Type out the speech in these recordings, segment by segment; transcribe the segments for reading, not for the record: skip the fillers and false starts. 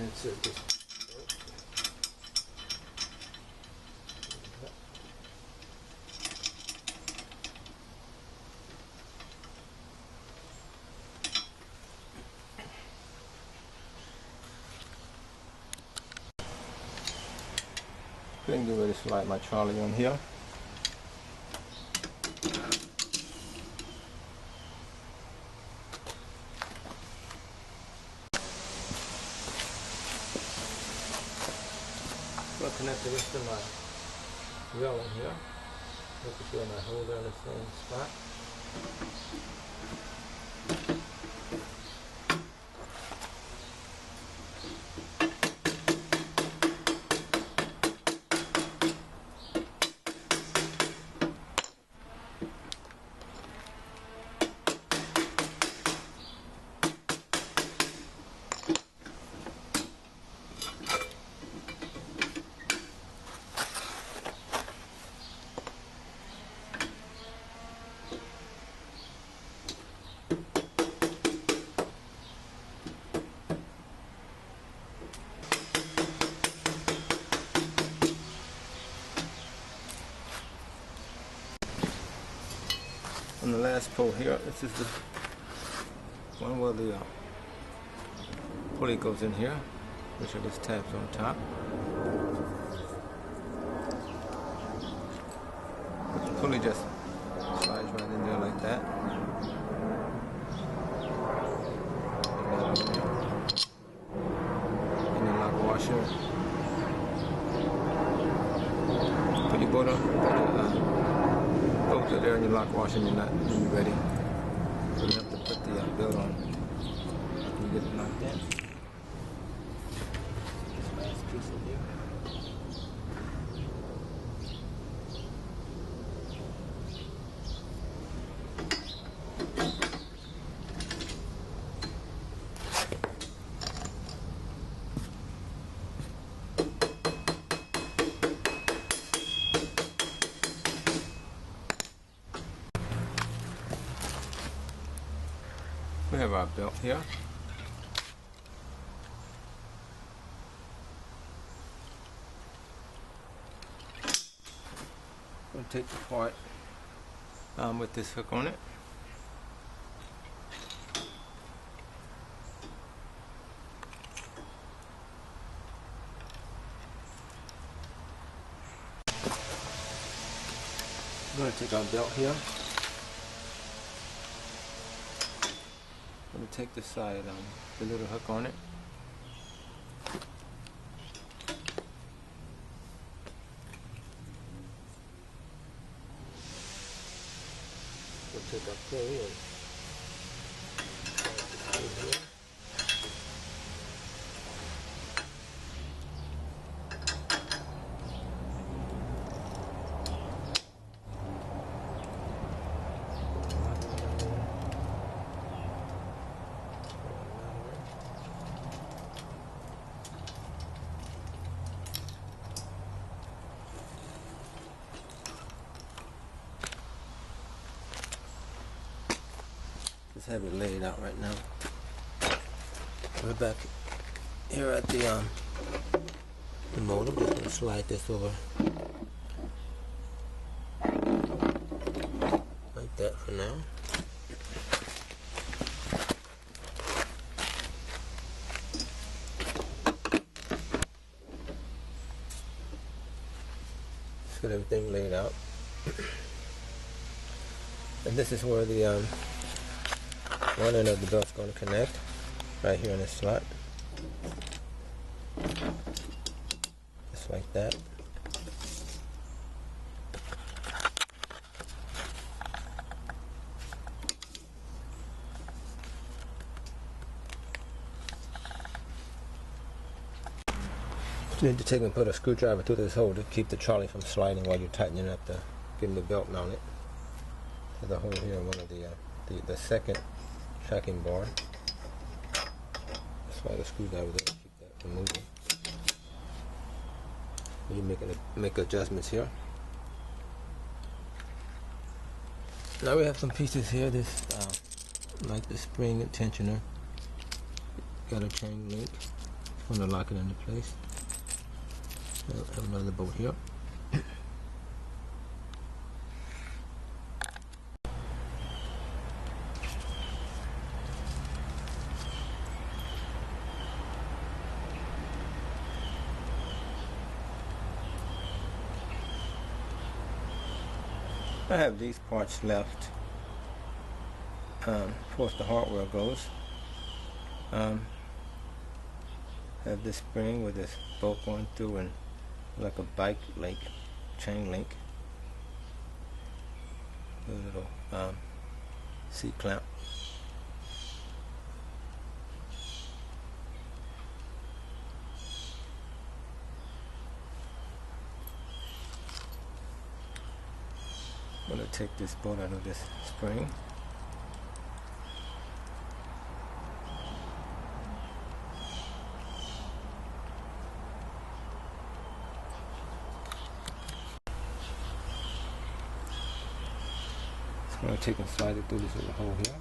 insert this. Then get ready to slide my trolley on here. So I'll connect the rest of my wheel in here. Making sure my holder in the same spot. On the last pole here, this is the one where the pulley goes in here, which are just tabs on top. But the pulley just slides right in there like that. And the lock washer. Put your boat on. Bolts are there and your lock washer and you're ready. So you have to put the belt on after you get it locked in. This last piece in here. We have our belt here. We'll take the part with this hook on it. We're going to take our belt here. I'm going to take the side, the little hook on it. We'll take our pulley and here. Just have it laid out right now. We're back here at the motor. I'm just going to slide this over like that for now. Just get everything laid out. And this is where the one end of the belt's going to connect, right here in this slot, just like that. You need to take and put a screwdriver through this hole to keep the trolley from sliding while you're tightening up getting the belt mounted to the hole here, one of the second tracking bar. Slide a screwdriver there to keep that from moving. You make adjustments here. Now we have some pieces here. This like the spring tensioner. Got a chain link I'm going to lock it into place. I have another bolt here. I have these parts left as far as the hardware goes. Have this spring with this bolt going through and like a bike link, chain link. A little C-clamp. I'm going to take this bolt out of this spring. I'm going to take and slide it through this little hole here.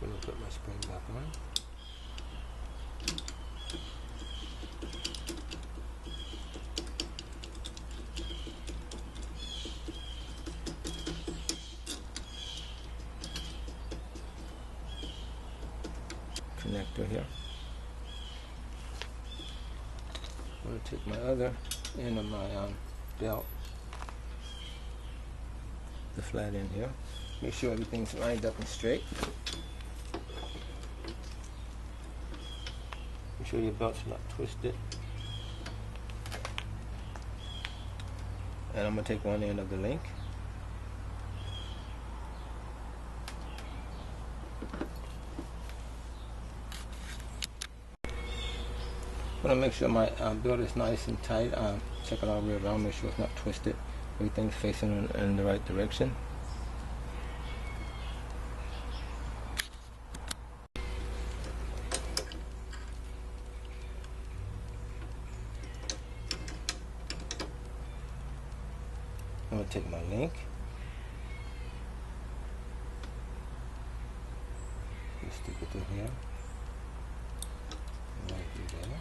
I'm going to put my spring back on. Connector here. I'm going to take my other end of my belt, the flat end here. Make sure everything's lined up and straight. Make sure your belt's not twisted. And I'm going to take one end of the link. I'm going to make sure my belt is nice and tight. Check it all the way around, make sure it's not twisted. Everything's facing in the right direction. I'm going to take my link. Just stick it through here. Right through there.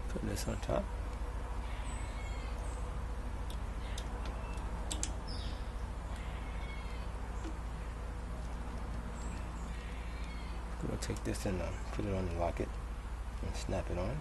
Put this on top. I'm going to take this and put it on the locket and snap it on.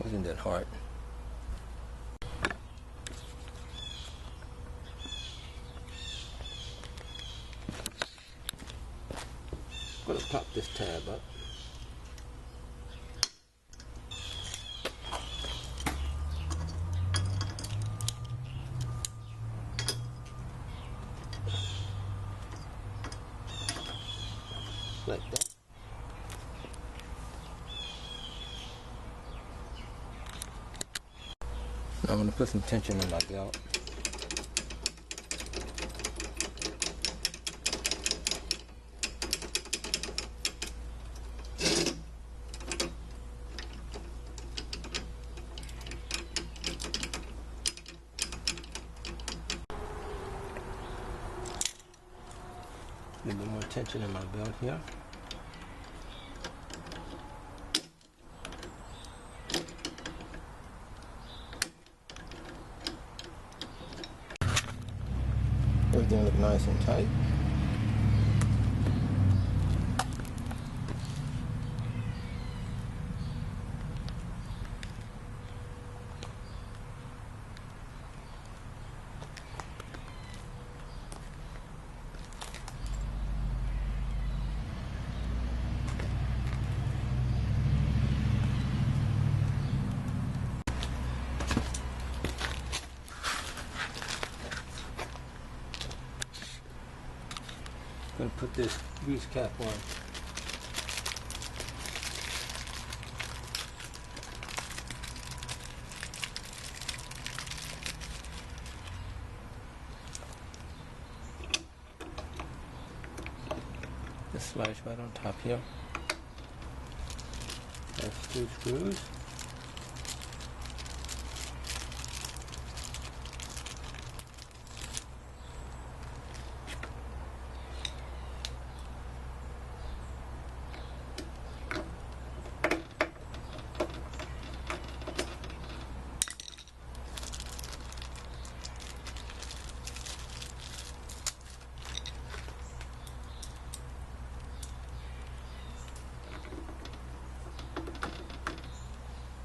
Wasn't that hard? I'm going to pop this tab up. Like that. Now I'm going to put some tension in my belt. A little bit more tension in my belt here. Everything look nice and tight. put this grease cap on. This slides right on top here. That's 2 screws.